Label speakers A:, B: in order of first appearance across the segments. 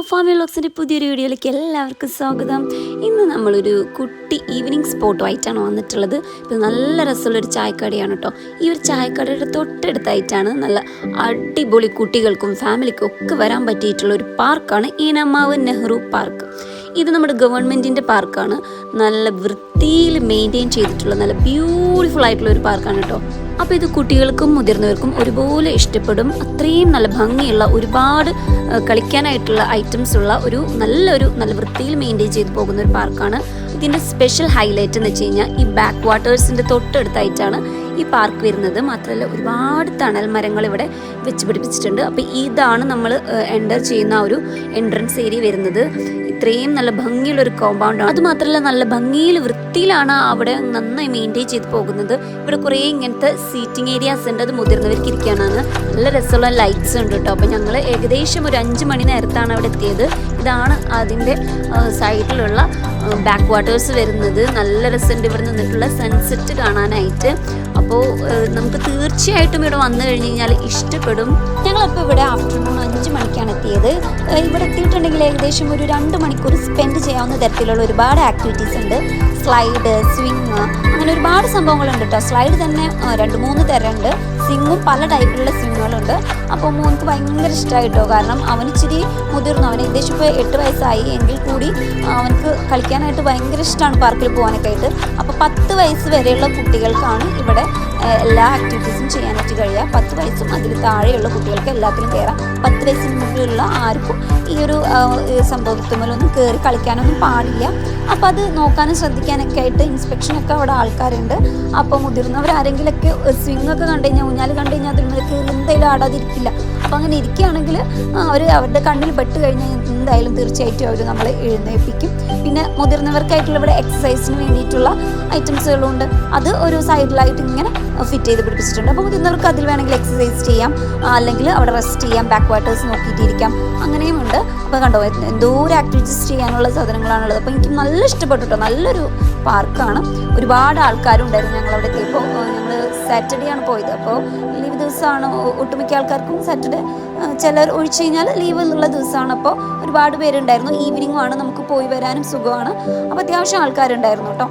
A: Family വ്ളോഗ്സിൻ്റെ പുതിയൊരു വീഡിയോയിലേക്ക് എല്ലാവർക്കും സ്വാഗതം. ഇന്ന് നമ്മളൊരു കുട്ടി ഈവനിങ് സ്പോട്ടുമായിട്ടാണ് വന്നിട്ടുള്ളത്. ഇത് നല്ല രസമുള്ളൊരു ചായക്കടയാണ് കേട്ടോ. ഈ ഒരു ചായക്കടയുടെ തൊട്ടടുത്തായിട്ടാണ് നല്ല അടിപൊളി കുട്ടികൾക്കും ഫാമിലിക്കും ഒക്കെ വരാൻ പറ്റിയിട്ടുള്ള ഒരു പാർക്കാണ് ഈനമാവ് നെഹ്റു പാർക്ക്. ഇത് നമ്മുടെ ഗവൺമെൻറ്റിൻ്റെ പാർക്കാണ്. നല്ല വൃത്തിയിൽ മെയിൻറ്റെയിൻ ചെയ്തിട്ടുള്ള നല്ല ബ്യൂട്ടിഫുൾ ആയിട്ടുള്ള ഒരു പാർക്കാണ് കേട്ടോ. അപ്പോൾ ഇത് കുട്ടികൾക്കും മുതിർന്നവർക്കും ഒരുപോലെ ഇഷ്ടപ്പെടും. അത്രയും നല്ല ഭംഗിയുള്ള ഒരുപാട് കളിക്കാനായിട്ടുള്ള ഐറ്റംസ് ഉള്ള നല്ല വൃത്തിയിൽ മെയിൻറ്റെയിൻ ചെയ്ത് പോകുന്ന ഒരു പാർക്കാണ്. ഇതിൻ്റെ സ്പെഷ്യൽ ഹൈലൈറ്റ് എന്ന് വെച്ച് കഴിഞ്ഞാൽ ഈ ബാക്ക് വാട്ടേഴ്സിൻ്റെ തൊട്ടടുത്തായിട്ടാണ് ഈ പാർക്ക് വരുന്നത്. മാത്രമല്ല ഒരുപാട് തണൽ മരങ്ങൾ ഇവിടെ വെച്ച് പിടിപ്പിച്ചിട്ടുണ്ട്. അപ്പോൾ ഇതാണ് നമ്മൾ എൻ്റർ ചെയ്യുന്ന ആ ഒരു എൻട്രൻസ് ഏരിയ വരുന്നത്. ഇത്രയും നല്ല ഭംഗിയുള്ളൊരു കോമ്പൗണ്ടാണ്. അതുമാത്രമല്ല നല്ല ഭംഗിയിൽ വൃത്തിയിലാണ് അവിടെ നന്നായി മെയിൻറ്റെയിൻ ചെയ്ത് പോകുന്നത്. ഇവിടെ കുറേ ഇങ്ങനത്തെ സീറ്റിംഗ് ഏരിയാസ് ഉണ്ട്. അത് മുതിർന്നവർക്ക് ഇരിക്കാനാണ്. നല്ല രസമുള്ള ലൈറ്റ്സ് ഉണ്ട് കേട്ടോ. അപ്പോൾ ഞങ്ങൾ ഏകദേശം ഒരു 5 മണി നേരത്താണ് അവിടെ എത്തിയത്. ഇതാണ് അതിൻ്റെ സൈഡിലുള്ള ബാക്ക് വാട്ടേഴ്സ് വരുന്നത്. നല്ല രസമുണ്ട് ഇവിടെ നിന്നിട്ടുള്ള സൺസെറ്റ് കാണാനായിട്ട്. അപ്പോൾ നമുക്ക് തീർച്ചയായിട്ടും ഇവിടെ വന്നു കഴിഞ്ഞ് കഴിഞ്ഞാൽ ഇഷ്ടപ്പെടും. ഞങ്ങളപ്പോൾ ഇവിടെ ആഫ്റ്റർനൂൺ 5 മണിക്കാണ് എത്തിയത്. ഇവിടെ എത്തിയിട്ടുണ്ടെങ്കിൽ ഏകദേശം ഒരു 2 മണിക്കൂർ സ്പെൻഡ് ചെയ്യാവുന്ന തരത്തിലുള്ള ഒരുപാട് ആക്ടിവിറ്റീസ് ഉണ്ട്. സ്ലൈഡ്, സ്വിങ്, അങ്ങനെ ഒരുപാട് സംഭവങ്ങളുണ്ട് കേട്ടോ. സ്ലൈഡ് തന്നെ 2-3 തരമുണ്ട്. സ്വിങ്ങും പല ടൈപ്പിലുള്ള സ്വിങ്ങുകളുണ്ട്. അപ്പോൾ മോൾക്ക് ഭയങ്കര ഇഷ്ടമായിട്ടോ. കാരണം അവനിച്ചിരി മുതിർന്നു. അവന് ഏകദേശം ഇപ്പോൾ 8 വയസ്സായി എങ്കിൽ കൂടി അവനക്ക് കളിക്കാനായിട്ട് ഭയങ്കര ഇഷ്ടമാണ് പാർക്കിൽ പോകാനൊക്കെ ആയിട്ട്. അപ്പോൾ 10 വയസ്സ് വരെയുള്ള കുട്ടികൾക്കാണ് ഇവിടെ എല്ലാ ആക്ടിവിറ്റീസും ചെയ്യാനായിട്ട് കഴിയുക. 10 വയസ്സും അതിൽ താഴെയുള്ള കുട്ടികൾക്ക് എല്ലാത്തിലും കയറാം. 10 വയസ്സിന് മുകളിലുള്ള ആർക്കും ഈ ഒരു സംഭവത്തുമല്ലൊന്നും കയറി കളിക്കാനൊന്നും പാടില്ല. അപ്പോൾ അത് നോക്കാനും ശ്രദ്ധിക്കാനൊക്കെ ആയിട്ട് ഇൻസ്പെക്ഷനൊക്കെ അവിടെ ആൾക്കാരുണ്ട്. അപ്പോൾ മുതിർന്നവരാരെങ്കിലൊക്കെ സ്വിങ്ങൊക്കെ കണ്ടു കഴിഞ്ഞാൽ, ഊഞ്ഞാൽ കണ്ടു കഴിഞ്ഞാൽ അതിൽ നിന്ന് കയറി എന്തായാലും ആടാതിരിക്കില്ല. അപ്പോൾ അങ്ങനെ ഇരിക്കുകയാണെങ്കിൽ അവരുടെ കണ്ണിൽ പെട്ട് കഴിഞ്ഞാൽ എന്തായാലും തീർച്ചയായിട്ടും അവർ നമ്മളെ എഴുന്നേൽപ്പിക്കും. പിന്നെ മുതിർന്നവർക്കായിട്ടുള്ള ഇവിടെ എക്സസൈസിന് വേണ്ടിയിട്ടുള്ള ഐറ്റംസുകളുണ്ട്. അത് ഒരു സൈഡിലായിട്ട് ഇങ്ങനെ ഫിറ്റ് ചെയ്ത് പിടിപ്പിച്ചിട്ടുണ്ട്. അപ്പോൾ മുതിർന്നവർക്ക് അതിൽ വേണമെങ്കിൽ എക്സസൈസ് ചെയ്യാം, അല്ലെങ്കിൽ അവിടെ റെസ്റ്റ് ചെയ്യാം, ബാക്ക് വാട്ടേഴ്സ് നോക്കിയിട്ടിരിക്കാം, അങ്ങനെയും ഉണ്ട്. അപ്പോൾ കണ്ടോ എന്തോരം ആക്ടിവിറ്റീസ് ചെയ്യാനുള്ള സാധനങ്ങളാണുള്ളത്. അപ്പോൾ എനിക്ക് നല്ല ഇഷ്ടപ്പെട്ടു കേട്ടോ. നല്ലൊരു പാർക്കാണ്. ഒരുപാട് ആൾക്കാരും ഉണ്ടായിരുന്നു ഞങ്ങളവിടെ എത്തിയപ്പോൾ. ഞങ്ങൾ സാറ്റർഡേ ആണ് പോയത്. അപ്പോൾ ലീവ് ദിവസമാണ് ഒട്ടുമിക്ക ആൾക്കാർക്കും. സാറ്റർഡേ ചിലർ ഒഴിച്ചു കഴിഞ്ഞാൽ ലീവ് ഉള്ള ദിവസമാണ്. അപ്പോൾ ഒരുപാട് പേരുണ്ടായിരുന്നു. ഈവനിങ്ങും ആണ്, നമുക്ക് പോയി വരാനും സുഖമാണ്. അപ്പോൾ അത്യാവശ്യം ആൾക്കാരുണ്ടായിരുന്നു കേട്ടോ.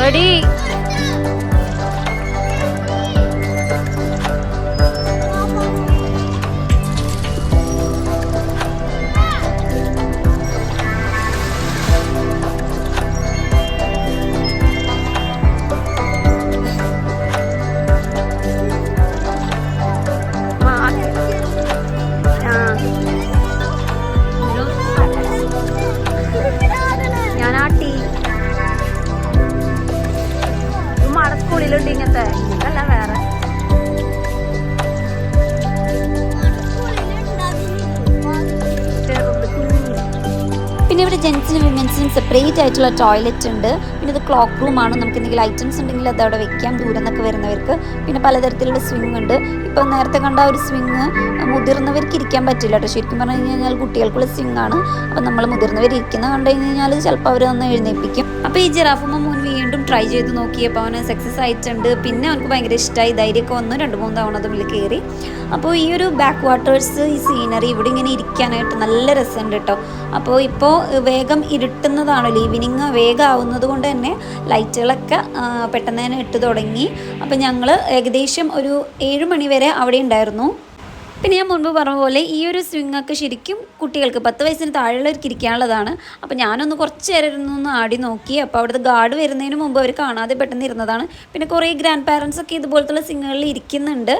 B: Ready? സ്കൂളിലുണ്ട് ഇങ്ങനത്തെ, ഇതല്ല വേറെ.
A: പിന്നെ ഇവിടെ ജെൻസിനും വിമൻസിനും സെപ്പറേറ്റ് ആയിട്ടുള്ള ടോയ്ലറ്റ് ഉണ്ട്. പിന്നെ ഇത് ക്ലോക്ക് റൂമാണ്. നമുക്ക് എന്തെങ്കിലും ഐറ്റംസ് ഉണ്ടെങ്കിൽ അത് അവിടെ വെക്കാം, ദൂരം നിന്നൊക്കെ വരുന്നവർക്ക്. പിന്നെ പലതരത്തിലുള്ള സ്വിങ് ഉണ്ട്. ഇപ്പം നേരത്തെ കണ്ട ഒരു സ്വിങ് മുതിർന്നവർക്ക് ഇരിക്കാൻ പറ്റില്ല കേട്ടോ. ശരിക്കും പറഞ്ഞു കഴിഞ്ഞാൽ കുട്ടികൾക്കുള്ള സ്വിങ് ആണ്. അപ്പം നമ്മൾ മുതിർന്നവർ ഇരിക്കുന്ന കണ്ടു കഴിഞ്ഞാൽ ചിലപ്പോൾ അവർ ഒന്ന് എഴുന്നേൽപ്പിക്കും. അപ്പോൾ ഈ ജിറാഫുമ്മ മോൻ വീണ്ടും ട്രൈ ചെയ്ത് നോക്കിയപ്പോൾ അവന് സക്സസ് ആയിട്ടുണ്ട്. പിന്നെ അവനക്ക് ഭയങ്കര ഇഷ്ടമായി. ധൈര്യമൊക്കെ വന്നു. 2-3 തവണ അതിൽ കയറി. അപ്പോൾ ഈ ഒരു ബാക്ക് വാട്ടേഴ്സ്, ഈ സീനറി, ഇവിടെ ഇങ്ങനെ ഇരിക്കാനായിട്ട് നല്ല രസമുണ്ട് കേട്ടോ. അപ്പോൾ ഇപ്പോൾ വേഗം ഇരുട്ടുന്നതാണല്ലോ, ഈവനിങ് വേഗം ആവുന്നത് കൊണ്ട് തന്നെ ലൈറ്റുകളൊക്കെ പെട്ടെന്ന് തന്നെ ഇട്ട് തുടങ്ങി. അപ്പോൾ ഞങ്ങൾ ഏകദേശം ഒരു 7 മണി വരെ അവിടെ ഉണ്ടായിരുന്നു. പിന്നെ ഞാൻ മുൻപ് പറഞ്ഞ പോലെ ഈ ഒരു സ്വിങ്ങൊക്കെ ശരിക്കും കുട്ടികൾക്ക് 10 വയസ്സിന് താഴെയുള്ളവർക്ക് ഇരിക്കാനുള്ളതാണ്. അപ്പോൾ ഞാനൊന്ന് കുറച്ച് നേരം ഇരുന്നൊന്ന് ആടി നോക്കി. അപ്പോൾ അവിടുത്തെ ഗാർഡ് വരുന്നതിന് മുമ്പ് അവർ കാണാതെ പെട്ടെന്ന് ഇരുന്നതാണ്. പിന്നെ കുറേ ഗ്രാൻഡ് പാരൻസ് ഒക്കെ ഇതുപോലത്തുള്ള സ്വിങ്ങുകളിൽ ഇരിക്കുന്നുണ്ട്.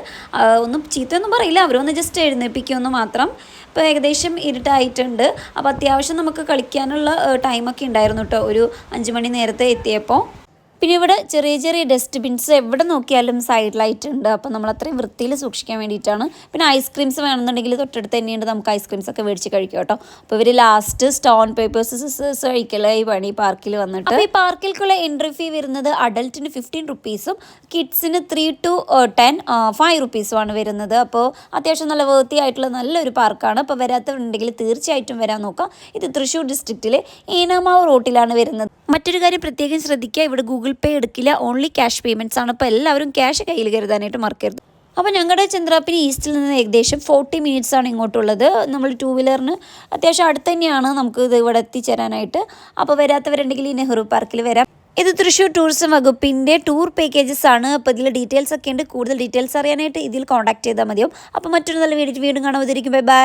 A: ഒന്നും ചീത്തയൊന്നും പറയില്ല, അവരൊന്ന് ജസ്റ്റ് എഴുന്നേൽപ്പിക്കുമെന്ന് മാത്രം. ഇപ്പോൾ ഏകദേശം ഇരുട്ടായിട്ടുണ്ട്. അപ്പോൾ അത്യാവശ്യം നമുക്ക് കളിക്കാനുള്ള ടൈമൊക്കെ ഉണ്ടായിരുന്നു കേട്ടോ. ഒരു 5 മണി നേരത്തെ എത്തിയപ്പോൾ പിന്നെ ഇവിടെ ചെറിയ ചെറിയ ഡസ്റ്റ്ബിൻസ് എവിടെ നോക്കിയാലും സൈഡിലായിട്ടുണ്ട്. അപ്പോൾ നമ്മൾ അത്രയും വൃത്തിയിൽ സൂക്ഷിക്കാൻ വേണ്ടിയിട്ടാണ്. പിന്നെ ഐസ്ക്രീംസ് വേണമെന്നുണ്ടെങ്കിൽ തൊട്ടടുത്ത് തന്നെയുണ്ട്, നമുക്ക് ഐസ്ക്രീംസ് ഒക്കെ മേടിച്ച് കഴിക്കാം കേട്ടോ. അപ്പോൾ ഇവർ ലാസ്റ്റ് സ്റ്റോൺ പേപ്പേഴ്സ് സിസേഴ്സ് കഴിക്കല ഈ പണി പാർക്കിൽ വന്നിട്ട്. അപ്പോൾ ഈ പാർക്കിലേക്കുള്ള എൻട്രി ഫീ വരുന്നത് അഡൽട്ടിന് 15 റുപ്പീസും കിഡ്സിന് 3 to 10 5 റുപ്പീസുമാണ് വരുന്നത്. അപ്പോൾ അത്യാവശ്യം നല്ല വേർത്തി ആയിട്ടുള്ള നല്ലൊരു പാർക്കാണ്. അപ്പോൾ വരാത്തവരുണ്ടെങ്കിൽ തീർച്ചയായിട്ടും വരാൻ നോക്കാം. ഇത് തൃശ്ശൂർ ഡിസ്ട്രിക്റ്റിലെ ഏനാമാവ് റോട്ടിലാണ് വരുന്നത്. മറ്റൊരു കാര്യം പ്രത്യേകം ശ്രദ്ധിക്കുക, ഇവിടെ ഗൂഗിൾ പേ എടുക്കില്ല, ഓൺലി ക്യാഷ് പേയ്മെൻറ്റ്സ് ആണ്. അപ്പോൾ എല്ലാവരും ക്യാഷ് കയ്യിൽ കരുതാനായിട്ട് മറക്കരുത്. അപ്പോൾ ഞങ്ങളുടെ ചന്ദ്രാപ്പിനി ഈസ്റ്റിൽ നിന്ന് ഏകദേശം 40 മിനിറ്റ്സ് ആണ് ഇങ്ങോട്ടുള്ളത്. നമ്മൾ 2 വീലറിന് അത്യാവശ്യം അടുത്ത് തന്നെയാണ് നമുക്ക് ഇത് ഇവിടെ എത്തിച്ചേരാനായിട്ട്. അപ്പോൾ വരാത്തവരുണ്ടെങ്കിൽ ഈ നെഹ്റു പാർക്കിൽ വരാം. ഇത് തൃശ്ശൂർ ടൂറിസം വകുപ്പിൻ്റെ ടൂർ പാക്കേജസ് ആണ്. അപ്പോൾ ഇതിൽ ഡീറ്റെയിൽസ് ഒക്കെ ഉണ്ട്. കൂടുതൽ ഡീറ്റെയിൽസ് അറിയാനായിട്ട് ഇതിൽ കോൺടാക്ട് ചെയ്താൽ മതിയാവും. അപ്പോൾ മറ്റൊരു നല്ല വീഡിയോ വീണ്ടും കാണാൻ. Bye bye.